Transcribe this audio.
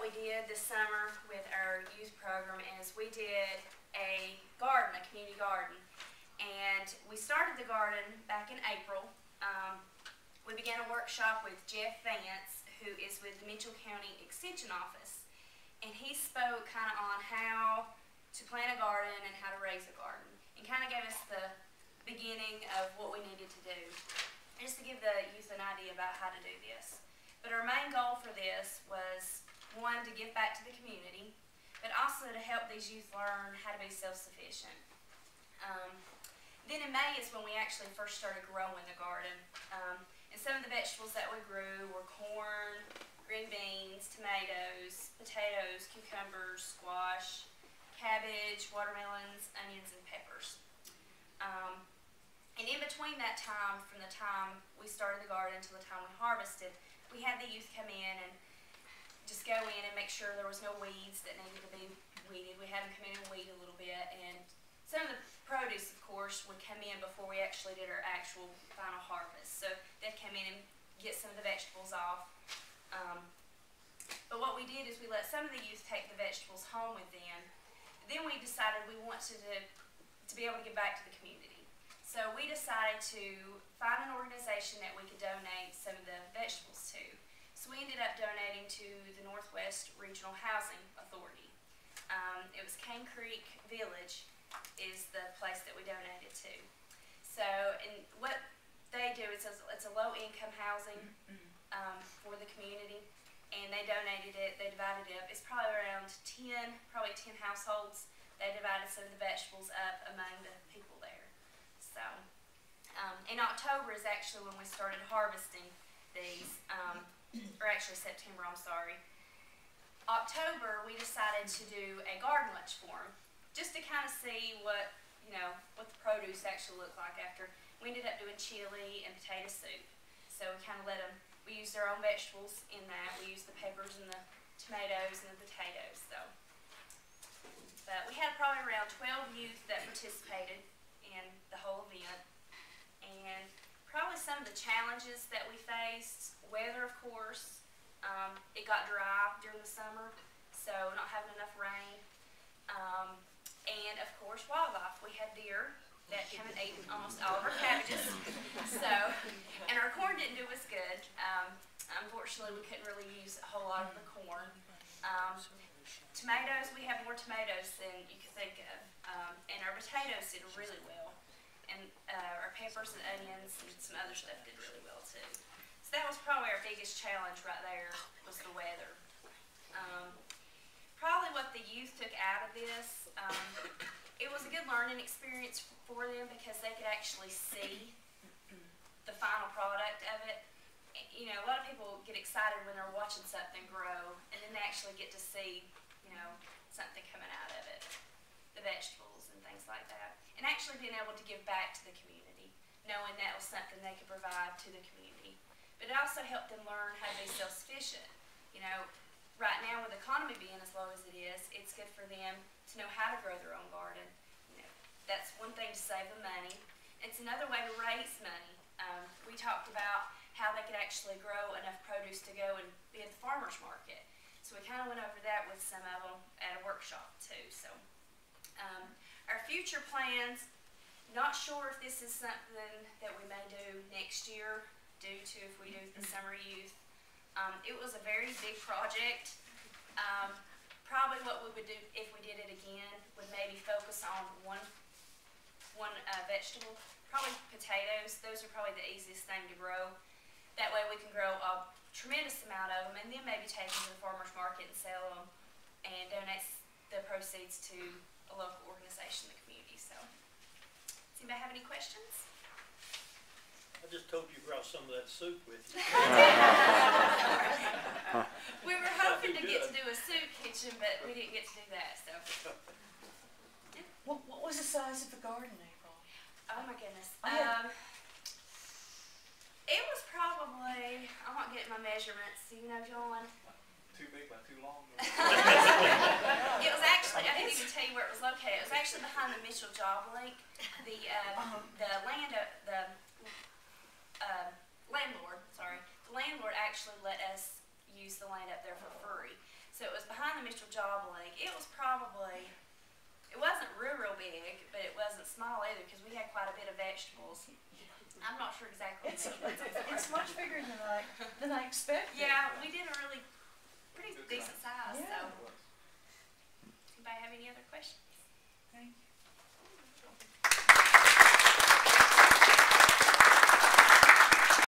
we did this summer with our youth program is we did a garden, a community garden. And we started the garden back in April. We began a workshop with Jeff Vance, who is with the Mitchell County Extension Office. And he spoke kind of on how to plant a garden and how to raise a garden. And kind of gave us the beginning of what we needed to do. Just to give the youth an idea about how to do this. But our main goal for this was, one, to give back to the community, but also to help these youth learn how to be self-sufficient. Then in May is when we actually first started growing the garden. And some of the vegetables that we grew were corn, green beans, tomatoes, potatoes, cucumbers, squash, cabbage, watermelons, onions, and peppers. And in between that time, from the time we started the garden until the time we harvested, we had the youth come in and just go in and make sure there was no weeds that needed to be weeded. We had them come in and weed a little bit, and some of the produce, of course, would come in before we actually did our actual final harvest. So they'd come in and get some of the vegetables off. But what we did is we let some of the youth take the vegetables home with them. Then we decided we wanted to be able to give back to the community. So we decided to find an organization that we could donate some of the vegetables to. So we ended up donating to the Northwest Regional Housing Authority. It was Cane Creek Village is the place that we donated to. So, and what they do is it's a low-income housing for the community, and they donated it. They divided it up. It's probably around 10 households. They divided some of the vegetables up among the people there. So, in October is actually when we started harvesting these, or actually September, I'm sorry. October, we decided to do a garden lunch for them, just to kind of see what the produce actually looked like after. We ended up doing chili and potato soup. So we kind of let them, we used their own vegetables in that. We used the peppers and the tomatoes and the potatoes. So, but we had probably around 12 youth that participated in the whole event. And probably some of the challenges that we faced, weather, of course. It got dry during the summer, so not having enough rain. And of course, wildlife. We had deer that came and ate almost all of our cabbages. So, and our corn didn't do as good. Unfortunately, we couldn't really use a whole lot of the corn. Tomatoes, we have more tomatoes than you could think of. And our potatoes did really well. And our peppers and onions and some other stuff did really well too. So that was probably our biggest challenge right there, was the weather. Probably what the youth took out of this, it was a good learning experience for them because they could actually see the final product of it. You know, a lot of people get excited when they're watching something grow, and then they actually get to see, something coming out of it, the vegetables and things like that. And actually being able to give back to the community, knowing that was something they could provide to the community. But it also helped them learn how to be self-sufficient. Right now with the economy being as low as it is, it's good for them to know how to grow their own garden. That's one thing to save them money. It's another way to raise money. We talked about how they could actually grow enough produce to go and be at the farmer's market. So we kind of went over that with some of them at a workshop too. So our future plans, not sure if this is something that we may do next year due to if we do the summer youth. It was a very big project. Probably what we would do if we did it again would maybe focus on one vegetable, probably potatoes. Those are probably the easiest thing to grow. That way we can grow a tremendous amount of them and then maybe take them to the farmer's market and sell them and donate the proceeds to a local organization in the community. So, does anybody have any questions? I just told you brought some of that soup with you. We were hoping to get to do a soup kitchen, but we didn't get to do that. So, what was the size of the garden, April? oh my goodness, it was probably, I'm not getting my measurements. Do you know, John? Too big by too long. It was actually, I didn't even tell you where it was located. It was actually behind the Mitchell Job Link. The landlord actually let us use the land up there for free. So it was behind the Mitchell Job Lake. It was probably, it wasn't real big, but it wasn't small either because we had quite a bit of vegetables. I'm not sure exactly. It's much bigger than I expected. Yeah, we did a really pretty Good decent size. Yeah. So, anybody have any other questions? Thank you.